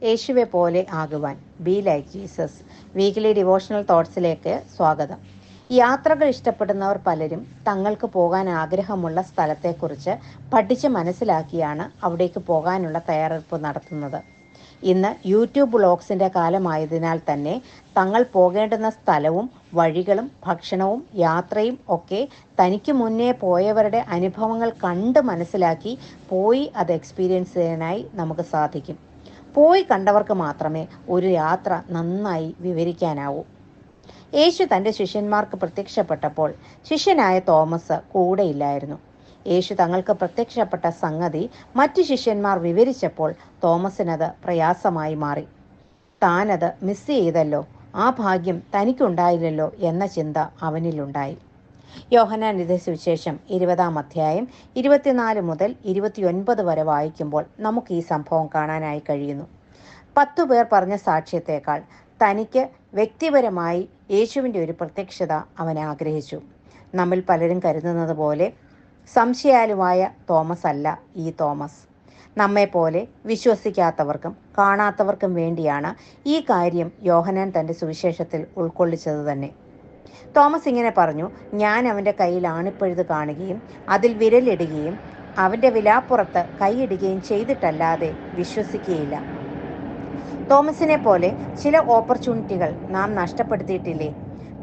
യേശുവെ പോലെ ആകുവാൻ be like Jesus weekly devotional തോട്ട്സിലേക്ക് സ്വാഗതം. യാത്രകൾ ഇഷ്ടപ്പെടുന്നവർ പലരും തങ്ങൾക്ക് പോകാൻ ആഗ്രഹമുള്ള സ്ഥലത്തെക്കുറിച്ച് പഠിച്ച് മനസ്സിലാക്കിയാണ് അവിടേക്ക് പോകാനുള്ള തയ്യാറെടുപ്പ് നടത്തുന്നത്. ഇന്ന് യൂട്യൂബ് വ്ളോഗ്സിൻ്റെ കാലമായതിനാൽ തന്നെ തങ്ങൾ പോകേണ്ടുന്ന സ്ഥലവും വഴികളും ഭക്ഷണവും യാത്രയും ഒക്കെ തനിക്ക് മുന്നേ പോയവരുടെ അനുഭവങ്ങൾ കണ്ട് മനസ്സിലാക്കി പോയി അത് എക്സ്പീരിയൻസ് ചെയ്യാനായി നമുക്ക് സാധിക്കും. പോയി കണ്ടവർക്ക് മാത്രമേ ഒരു യാത്ര നന്നായി വിവരിക്കാനാവൂ. യേശു തൻ്റെ ശിഷ്യന്മാർക്ക് പ്രത്യക്ഷപ്പെട്ടപ്പോൾ ശിഷ്യനായ തോമസ് കൂടെയില്ലായിരുന്നു. യേശു തങ്ങൾക്ക് പ്രത്യക്ഷപ്പെട്ട സംഗതി മറ്റു ശിഷ്യന്മാർ വിവരിച്ചപ്പോൾ തോമസിനത് പ്രയാസമായി മാറി. താനത് മിസ് ചെയ്തല്ലോ, ആ ഭാഗ്യം തനിക്കുണ്ടായില്ലല്ലോ എന്ന ചിന്ത അവനിലുണ്ടായി. യോഹന്നാൻ എഴുതിയ സുവിശേഷം 20-ാം അധ്യായം 24 മുതൽ 29 വരെ വായിക്കുമ്പോൾ നമുക്ക് ഈ സംഭവം കാണാനായി കഴിയുന്നു. 10 പേർ പറഞ്ഞ സാക്ഷ്യത്തേക്കാൾ തനിക്ക് വ്യക്തിപരമായി യേശുവിൻ്റെ ഒരു പ്രത്യക്ഷത അവൻ ആഗ്രഹിച്ചു. നമ്മിൽ പലരും കരുതുന്നത് പോലെ സംശയാലുവായ തോമസ് അല്ല ഈ തോമസ്. നമ്മെപ്പോലെ വിശ്വസിക്കാത്തവർക്കും കാണാത്തവർക്കും വേണ്ടിയാണ് ഈ കാര്യം യോഹന്നാൻ തൻ്റെ സുവിശേഷത്തിൽ ഉൾക്കൊള്ളിച്ചത് തന്നെ. തോമസ് ഇങ്ങനെ പറഞ്ഞു: ഞാൻ അവൻ്റെ കയ്യിൽ ആണിപ്പഴുത് കാണുകയും അതിൽ വിരലിടുകയും അവൻ്റെ വിലാപ്പുറത്ത് കൈയിടുകയും ചെയ്തിട്ടല്ലാതെ വിശ്വസിക്കുകയില്ല. തോമസിനെ പോലെ ചില ഓപ്പർച്യൂണിറ്റികൾ നാം നഷ്ടപ്പെടുത്തിയിട്ടില്ലേ?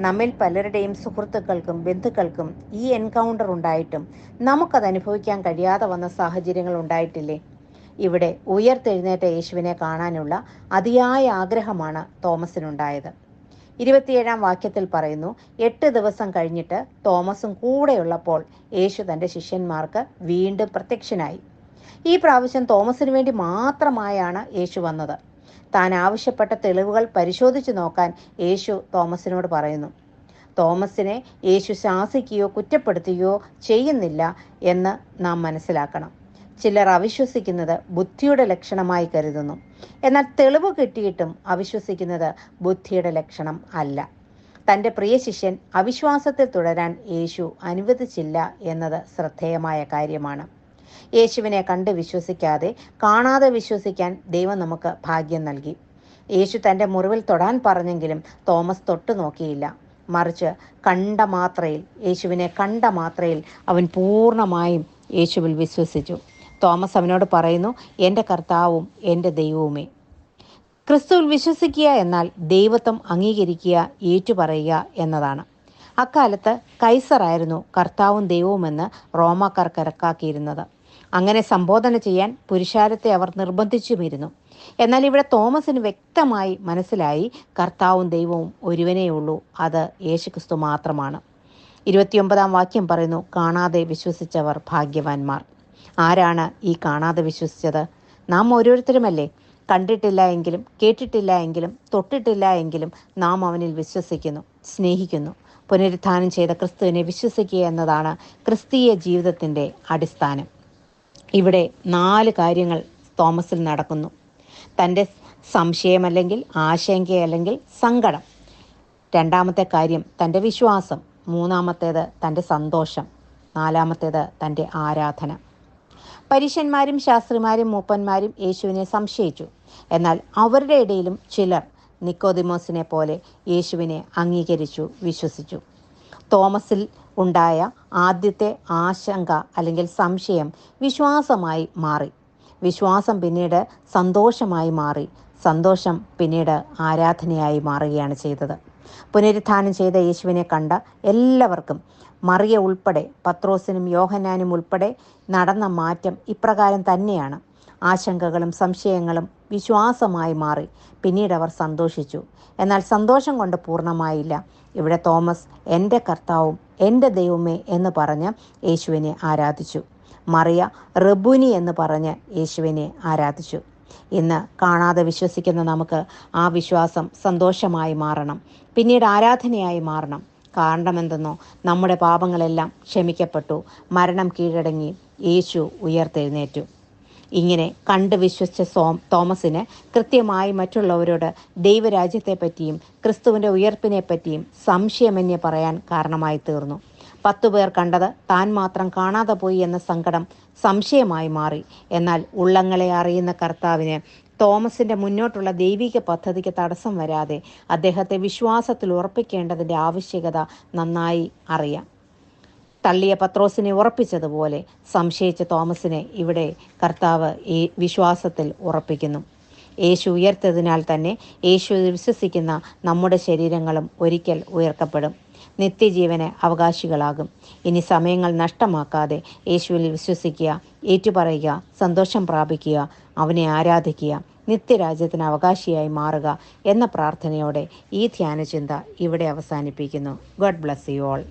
നമ്മിൽ പലരുടെയും സുഹൃത്തുക്കൾക്കും ബന്ധുക്കൾക്കും ഈ എൻകൗണ്ടർ ഉണ്ടായിട്ടും നമുക്കത് അനുഭവിക്കാൻ കഴിയാതെ വന്ന സാഹചര്യങ്ങൾ ഉണ്ടായിട്ടില്ലേ? ഇവിടെ ഉയർത്തെഴുന്നേറ്റ യേശുവിനെ കാണാനുള്ള അതിയായ ആഗ്രഹമാണ് തോമസിനുണ്ടായത്. 27-ാം വാക്യത്തിൽ പറയുന്നു: 8 ദിവസം കഴിഞ്ഞിട്ട് തോമസും കൂടെയുള്ളപ്പോൾ യേശു തൻ്റെ ശിഷ്യന്മാർക്ക് വീണ്ടും പ്രത്യക്ഷനായി. ഈ പ്രാവശ്യം തോമസിന് വേണ്ടി മാത്രമായാണ് യേശു വന്നത്. താൻ ആവശ്യപ്പെട്ട തെളിവുകൾ പരിശോധിച്ചു നോക്കാൻ യേശു തോമസിനോട് പറയുന്നു. തോമസിനെ യേശു ശാസിക്കുകയോ കുറ്റപ്പെടുത്തുകയോ ചെയ്യുന്നില്ല എന്ന് നാം മനസ്സിലാക്കണം. ചിലർ അവിശ്വസിക്കുന്നത് ബുദ്ധിയുടെ ലക്ഷണമായി കരുതുന്നു. എന്നാൽ തെളിവ് കിട്ടിയിട്ടും അവിശ്വസിക്കുന്നത് ബുദ്ധിയുടെ ലക്ഷണം അല്ല. തൻ്റെ പ്രിയ ശിഷ്യൻ അവിശ്വാസത്തിൽ തുടരാൻ യേശു അനുവദിച്ചില്ല എന്നത് ശ്രദ്ധേയമായ കാര്യമാണ്. യേശുവിനെ കണ്ട് വിശ്വസിക്കാതെ കാണാതെ വിശ്വസിക്കാൻ ദൈവം നമുക്ക് ഭാഗ്യം നൽകി. യേശു തൻ്റെ മുറിവിൽ തൊടാൻ പറഞ്ഞെങ്കിലും തോമസ് തൊട്ടു നോക്കിയില്ല. മറിച്ച് യേശുവിനെ കണ്ട മാത്രയിൽ അവൻ പൂർണ്ണമായും യേശുവിൽ വിശ്വസിച്ചു. തോമസ് അവനോട് പറയുന്നു: എൻ്റെ കർത്താവും എൻ്റെ ദൈവവുമേ. ക്രിസ്തുവിൽ വിശ്വസിക്കുക എന്നാൽ ദൈവത്വം അംഗീകരിക്കുക, ഏറ്റുപറയുക എന്നതാണ്. അക്കാലത്ത് കൈസറായിരുന്നു കർത്താവും ദൈവവുമെന്ന് റോമാക്കാർ കണക്കാക്കിയിരുന്നത്. അങ്ങനെ സംബോധന ചെയ്യാൻ പുരുഷാരത്തെ അവർ നിർബന്ധിച്ചുമിരുന്നു. എന്നാൽ ഇവിടെ തോമസിന് വ്യക്തമായി മനസ്സിലായി കർത്താവും ദൈവവും ഒരുവനേയുള്ളൂ, അത് യേശുക്രിസ്തു മാത്രമാണ്. 29-ാം വാക്യം പറയുന്നു: കാണാതെ വിശ്വസിച്ചവർ ഭാഗ്യവാന്മാർ. ആരാണ് ഈ കാണാതെ വിശ്വസിച്ചത്? നാം ഓരോരുത്തരുമല്ലേ? കണ്ടിട്ടില്ല എങ്കിലും കേട്ടിട്ടില്ല എങ്കിലും തൊട്ടിട്ടില്ല എങ്കിലും നാം അവനിൽ വിശ്വസിക്കുന്നു, സ്നേഹിക്കുന്നു. പുനരുത്ഥാനം ചെയ്ത ക്രിസ്തുവിനെ വിശ്വസിക്കുക എന്നതാണ് ക്രിസ്തീയ ജീവിതത്തിൻ്റെ അടിസ്ഥാനം. ഇവിടെ 4 കാര്യങ്ങൾ തോമസിൽ നടക്കുന്നു. തൻ്റെ സംശയമല്ലെങ്കിൽ ആശങ്കയല്ലെങ്കിൽ സങ്കടം. 2-ാമത്തെ കാര്യം തൻ്റെ വിശ്വാസം. 3-ാമത്തേത് തൻ്റെ സന്തോഷം. 4-ാമത്തേത് തൻ്റെ ആരാധന. പരീശന്മാരും ശാസ്ത്രിമാരും മൂപ്പന്മാരും യേശുവിനെ സംശയിച്ചു. എന്നാൽ അവരുടെ ഇടയിലും ചിലർ നിക്കോദിമോസിനെ പോലെ യേശുവിനെ അംഗീകരിച്ചു, വിശ്വസിച്ചു. തോമസിൽ ഉണ്ടായ ആദ്യത്തെ ആശങ്ക അല്ലെങ്കിൽ സംശയം വിശ്വാസമായി മാറി. വിശ്വാസം പിന്നീട് സന്തോഷമായി മാറി. സന്തോഷം പിന്നീട് ആരാധനയായി മാറുകയാണ് ചെയ്തത്. പുനരുത്ഥാനം ചെയ്ത യേശുവിനെ കണ്ട എല്ലാവർക്കും, മറിയ ഉൾപ്പെടെ, പത്രോസിനും യോഹന്നാനും ഉൾപ്പെടെ നടന്ന മാറ്റം ഇപ്രകാരം തന്നെയാണ്. ആശങ്കകളും സംശയങ്ങളും വിശ്വാസമായി മാറി. പിന്നീട് അവർ സന്തോഷിച്ചു. എന്നാൽ സന്തോഷം കൊണ്ട് പൂർണ്ണമായില്ല. ഇവിടെ തോമസ് എൻ്റെ കർത്താവും എൻ്റെ ദൈവമേ എന്ന് പറഞ്ഞ് യേശുവിനെ ആരാധിച്ചു. മറിയ റബ്ബൂനി എന്ന് പറഞ്ഞ് യേശുവിനെ ആരാധിച്ചു. ഇന്ന് കാണാതെ വിശ്വസിക്കുന്ന നമുക്ക് ആ വിശ്വാസം സന്തോഷമായി മാറണം, പിന്നീട് ആരാധനയായി മാറണം. കാരണമെന്തെന്നോ, നമ്മുടെ പാപങ്ങളെല്ലാം ക്ഷമിക്കപ്പെട്ടു, മരണം കീഴടങ്ങി, യേശു ഉയർത്തെഴുന്നേറ്റു. ഇങ്ങനെ കണ്ട് വിശ്വസിച്ച തോമസിന് കൃത്യമായി മറ്റുള്ളവരോട് ദൈവരാജ്യത്തെപ്പറ്റിയും ക്രിസ്തുവിൻ്റെ ഉയർപ്പിനെപ്പറ്റിയും സംശയമന്യേ പറയാൻ കാരണമായി തീർന്നു. 10 പേർ കണ്ടത് താൻ മാത്രം കാണാതെ പോയി എന്ന സങ്കടം സംശയമായി മാറി. എന്നാൽ ഉള്ളങ്ങളെ അറിയുന്ന കർത്താവിന് തോമസിന്റെ മുന്നോട്ടുള്ള ദൈവിക പദ്ധതിക്ക് തടസ്സം വരാതെ അദ്ദേഹത്തെ വിശ്വാസത്തിൽ ഉറപ്പിക്കേണ്ടതിൻ്റെ ആവശ്യകത നന്നായി അറിയാം. തള്ളിയ പത്രോസിനെ ഉറപ്പിച്ചതുപോലെ സംശയിച്ച തോമസിനെ ഇവിടെ കർത്താവ് ഈ വിശ്വാസത്തിൽ ഉറപ്പിക്കുന്നു. യേശു ഉയർത്തതിനാൽ തന്നെ യേശുവിൽ വിശ്വസിക്കുന്ന നമ്മുടെ ശരീരങ്ങളും ഒരിക്കൽ ഉയർത്തപ്പെടും, നിത്യജീവന് അവകാശികളാകും. ഇനി സമയങ്ങൾ നഷ്ടമാക്കാതെ യേശുവിൽ വിശ്വസിക്കുക, ഏറ്റുപറയുക, സന്തോഷം പ്രാപിക്കുക, അവനെ ആരാധിക്കുക, നിത്യരാജ്യത്തിന് അവകാശിയായി മാറുക എന്ന പ്രാർത്ഥനയോടെ ഈ ധ്യാനചിന്ത ഇവിടെ അവസാനിപ്പിക്കുന്നു. God bless you all.